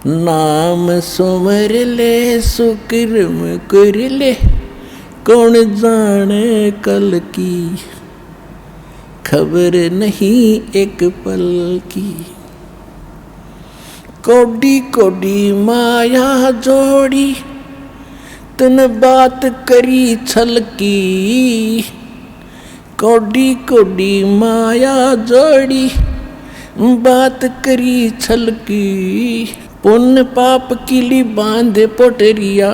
नाम सुमर ले सुकर्म कर ले, कौन जाने कल की, खबर नहीं एक पल की। कोडी कोडी माया जोड़ी, तन बात करी छल की। कोडी कोडी माया जोड़ी, बात करी छल की। पुण्य पाप किली बांधे पोटरिया,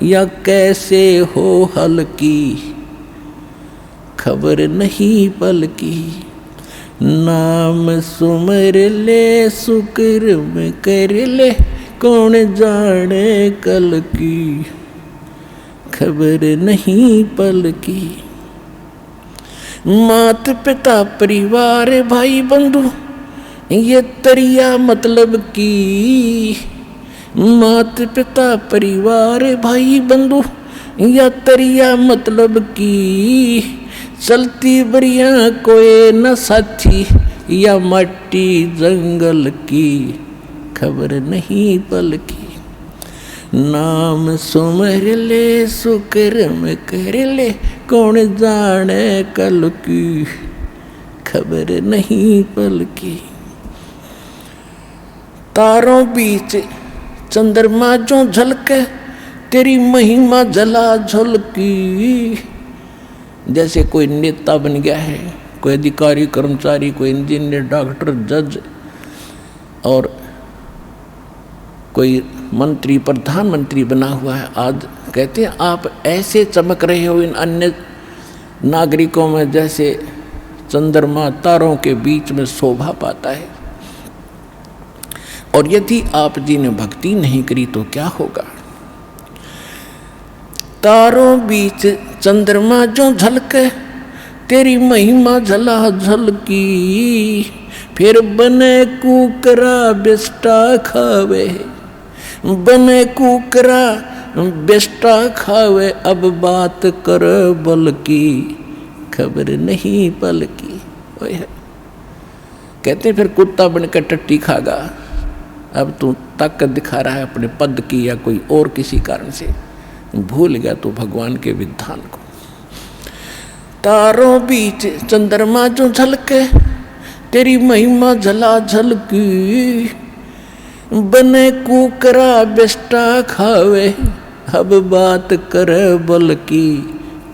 या कैसे हो हल्की, खबर नहीं पल की। नाम सुमर ले सुकर्म कर ले, कौन जाने कल की, खबर नहीं पल की। मात पिता परिवार भाई बंधु, ये तरिया मतलब की। मात पिता परिवार भाई बंधु, या तरिया मतलब की। चलती बरिया कोई न साथी, या मट्टी जंगल की, खबर नहीं पल की। नाम सुमर ले सुकर्म कर ले, कौन जाने कल की, खबर नहीं पल की। तारों बीच चंद्रमा जो झलके, तेरी महिमा जला झलकी। जैसे कोई नेता बन गया है, कोई अधिकारी कर्मचारी, कोई इंजीनियर, डॉक्टर, जज, और कोई मंत्री प्रधानमंत्री बना हुआ है। आज कहते हैं आप ऐसे चमक रहे हो इन अन्य नागरिकों में, जैसे चंद्रमा तारों के बीच में शोभा पाता है। और यदि आप जी ने भक्ति नहीं करी तो क्या होगा। तारों बीच चंद्रमा जो झलके, तेरी महिमा झला झलकी। फिर बने कुकरा बेस्टा खावे, बने कुकरा बेस्टा खावे। अब बात कर बल की, खबर नहीं पल की। कहते फिर कुत्ता बनकर टट्टी खागा। अब तू ताकत दिखा रहा है अपने पद की, या कोई और किसी कारण से भूल गया तो भगवान के विधान को। तारों बीच चंद्रमा जो झलके, तेरी महिमा झला झलकी। बने कुकरा बेस्टा खावे, अब बात कर बल की,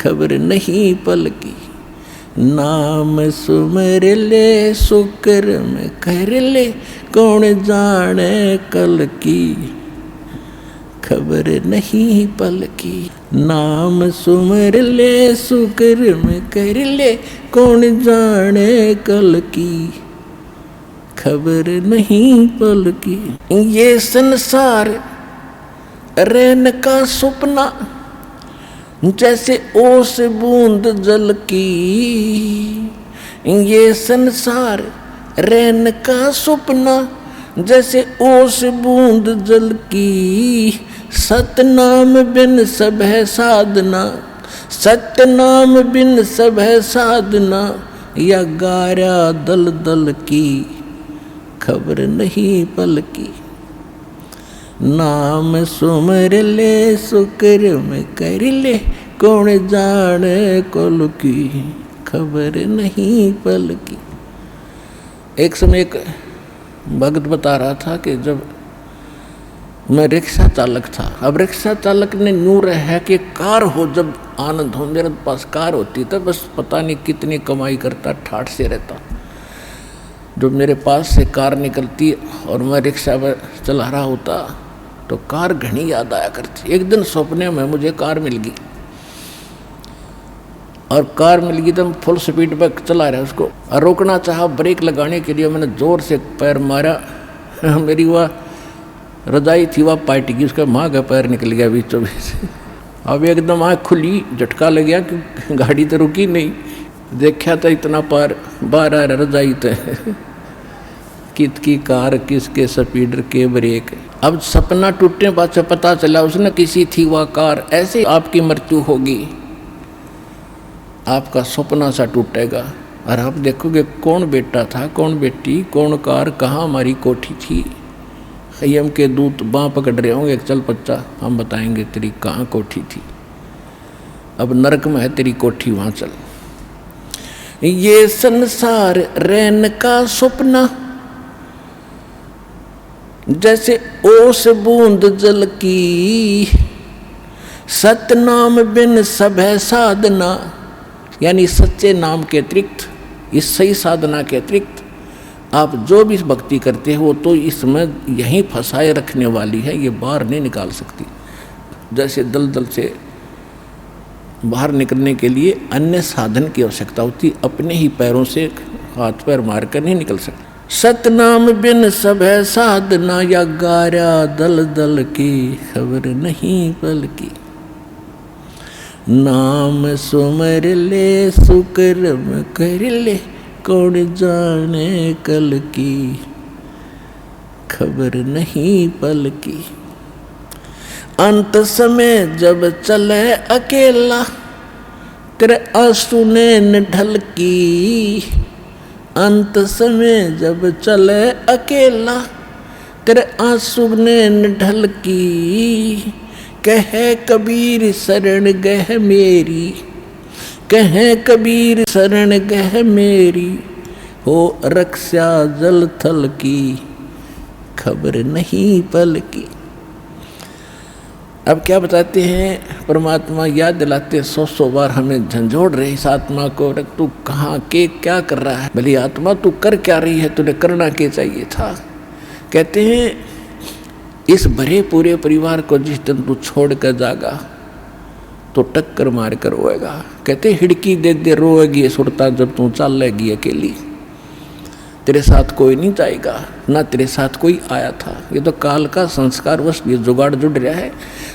खबर नहीं पल की। नाम सुमर ले सुकर्म कर ले, कौन जाने कल की, खबर नहीं पल की। नाम सुमर ले सुकर्म कर ले, कौन जाने कल की, खबर नहीं पल की। ये संसार रैन का सपना, जैसे ओस बूंद जल की। ये संसार रैन का सपना, जैसे ओस बूंद जल की। सतनाम बिन सब है साधना, सतनाम बिन सब है साधना। या गारा दल दल की, खबर नहीं पल की। नाम सुमर ले सुकर्म कर ले, कौन जाने कल की, खबर नहीं पल की। एक समय एक भक्त बता रहा था कि जब मैं रिक्शा चालक था, अब रिक्शा चालक ने न्यूर है कि कार हो जब आनंद हो। मेरे पास कार होती तो बस पता नहीं कितनी कमाई करता, ठाठ से रहता। जब मेरे पास से कार निकलती और मैं रिक्शा पर चला रहा होता तो कार घनी याद आया करती। एक दिन सपने में मुझे कार मिल गई, और कार मिल गई तो मैं फुल स्पीड पर चला रहा उसको, और रोकना चाहा ब्रेक लगाने के लिए मैंने जोर से पैर मारा। मेरी वह रजाई थी वह पार्टी की, उसका माँ का पैर निकल गया बीचों बीच। अब एकदम आँख खुली, झटका लग गया कि गाड़ी तो रुकी नहीं। देखा तो इतना पार बाहर आ रहा रजाई तो कित की कार, किसके स्पीडर के ब्रेक। अब सपना टूटने बाद से पता चला उसने किसी थी वह कार। ऐसे आपकी मृत्यु होगी, आपका सपना सा टूटेगा और आप देखोगे कौन बेटा था, कौन बेटी, कौन कार, कहाँ हमारी कोठी थी। यम के दूत बाँ पकड़ रहे होंगे, चल बच्चा हम बताएंगे तेरी कहाँ कोठी थी, अब नरक में है तेरी कोठी, वहाँ चल। ये संसार रैन का सपना, जैसे ओस बूंद जल की, सतनाम बिन सब है साधना, यानी सच्चे नाम के अतिरिक्त, इस सही साधना के अतिरिक्त आप जो भी भक्ति करते हो तो इसमें यहीं फंसाए रखने वाली है, ये बाहर नहीं निकाल सकती। जैसे दलदल से बाहर निकलने के लिए अन्य साधन की आवश्यकता होती, अपने ही पैरों से हाथ पैर मारकर नहीं निकल सकते। सतनाम बिन सब है साधना, या गारा दल दल की खबर नहीं पल की। नाम सुमर ले सुकर्म कर ले, कौन जाने कल की खबर नहीं पल की। अंत समय जब चले अकेला, तेरे आंसू ने ढल की। अंत समय जब चले अकेला, तेरे आंसू ने ढल की। कहे कबीर शरण गह मेरी, कहे कबीर शरण गह मेरी, हो रक्षा जल थल की खबर नहीं पल की। अब क्या बताते हैं, परमात्मा याद दिलाते 100 बार हमें झंझोड़ रहे इस आत्मा को, रख तू कहाँ के क्या कर रहा है, भली आत्मा तू कर क्या रही है, तूने करना क्या चाहिए था। कहते हैं इस भरे पूरे परिवार को जिस दिन तू छोड़ कर जागा तो टक्कर मार कर रोएगा। कहते हिड़की दे दे रोएगी सुरता, जब तू चल लेगी अकेली, तेरे साथ कोई नहीं जाएगा, ना तेरे साथ कोई आया था। ये तो काल का संस्कार वश ये जुगाड़ जुड़ रहा है।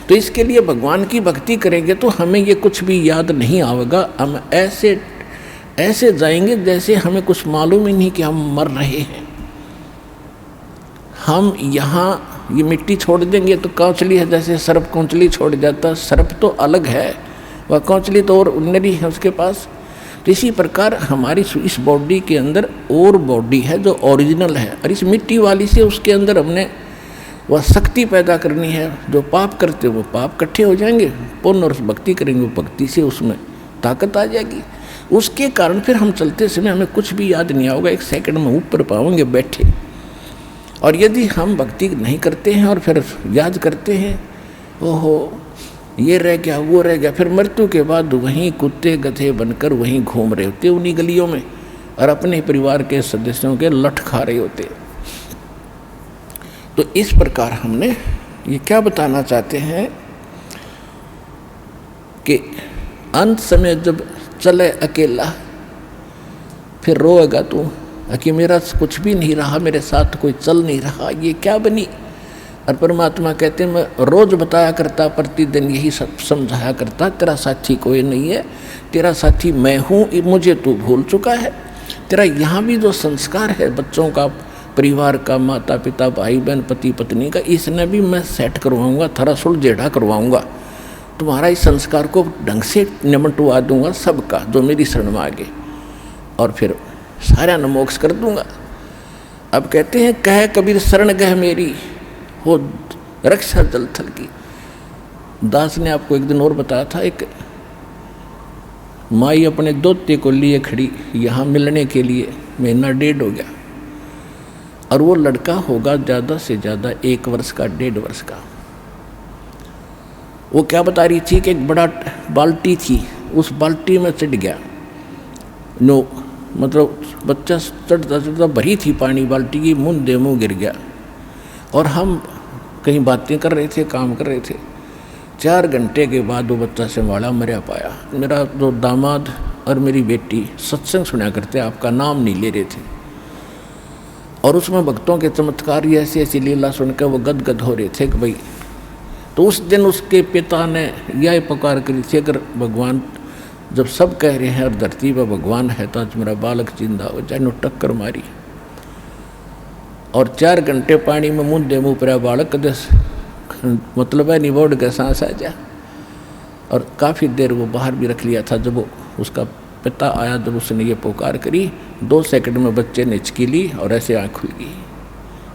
तो इसके लिए भगवान की भक्ति करेंगे तो हमें ये कुछ भी याद नहीं आएगा। हम ऐसे ऐसे जाएंगे जैसे हमें कुछ मालूम ही नहीं कि हम मर रहे हैं। हम यहाँ ये मिट्टी छोड़ देंगे तो कौचली है, जैसे सर्प कौचली छोड़ जाता, सर्प तो अलग है, वह कौचली तो और उन्नरी है उसके पास। तो इसी प्रकार हमारी इस बॉडी के अंदर और बॉडी है जो ओरिजिनल है, और इस मिट्टी वाली से उसके अंदर हमने वह शक्ति पैदा करनी है। जो पाप करते वो पाप इकट्ठे हो जाएंगे, पुण्य और भक्ति करेंगे वो भक्ति से उसमें ताकत आ जाएगी। उसके कारण फिर हम चलते समय हमें कुछ भी याद नहीं आओगे, 1 सेकंड में ऊपर पाएंगे बैठे। और यदि हम भक्ति नहीं करते हैं और फिर याद करते हैं, ओहो ये रह गया वो रह गया, फिर मृत्यु के बाद वहीं कुत्ते गधे बनकर वहीं घूम रहे होते उन्हीं गलियों में, और अपने परिवार के सदस्यों के लठ खा रहे होते। तो इस प्रकार हमने ये क्या बताना चाहते हैं कि अंत समय जब चले अकेला, फिर रोएगा तू कि मेरा कुछ भी नहीं रहा, मेरे साथ कोई चल नहीं रहा, ये क्या बनी। और परमात्मा कहते हैं मैं रोज बताया करता, प्रतिदिन यही सब समझाया करता, तेरा साथी कोई नहीं है, तेरा साथी मैं हूँ, मुझे तू भूल चुका है। तेरा यहाँ भी जो संस्कार है बच्चों का, परिवार का, माता पिता भाई बहन पति पत्नी का, इसने भी मैं सेट करवाऊँगा, थोड़ा सुलझेड़ा करवाऊँगा, तुम्हारा इस संस्कार को ढंग से निमटवा दूंगा सबका जो मेरी शरण में आगे, और फिर सारा न मोक्ष कर दूंगा। अब कहते हैं कह कबीर शरण गह मेरी, हो रक्षा जल थल की। दास ने आपको एक दिन और बताया था, एक माई अपने दोते को लिए खड़ी यहाँ मिलने के लिए, 1.5 महीना हो गया, और वो लड़का होगा ज़्यादा से ज़्यादा 1 वर्ष का, 1.5 वर्ष का। वो क्या बता रही थी कि एक बड़ा बाल्टी थी, उस बाल्टी में चढ़ गया, मतलब बच्चा चढ़ता चढ़ता भरी थी पानी बाल्टी की, मुंह मुँह गिर गया। और हम कहीं बातें कर रहे थे, काम कर रहे थे। 4 घंटे के बाद वो बच्चा संभाला, मरा पाया। मेरा जो दामाद और मेरी बेटी सत्संग सुना करते, आपका नाम नहीं ले रहे थे, और उसमें भक्तों के चमत्कार ऐसी ऐसी लीला सुनकर वो गदगद हो रहे थे कि भाई। तो उस दिन उसके पिता ने यह पुकार करी थी, अगर भगवान जब सब कह रहे हैं और धरती पर भगवान है तो आज मेरा बालक जिंदा हो जाए। टक्कर मारी और 4 घंटे पानी में मुँह पर बालक दस मतलब है निबोड़ के सांस आ जा। और काफ़ी देर वो बाहर भी रख लिया था। जब वो उसका पिता आया, जब उसने ये पुकार करी, 2 सेकंड में बच्चे ने हिचकी ली और ऐसे आँख खुल गई।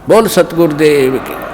बोल सतगुरुदेव की।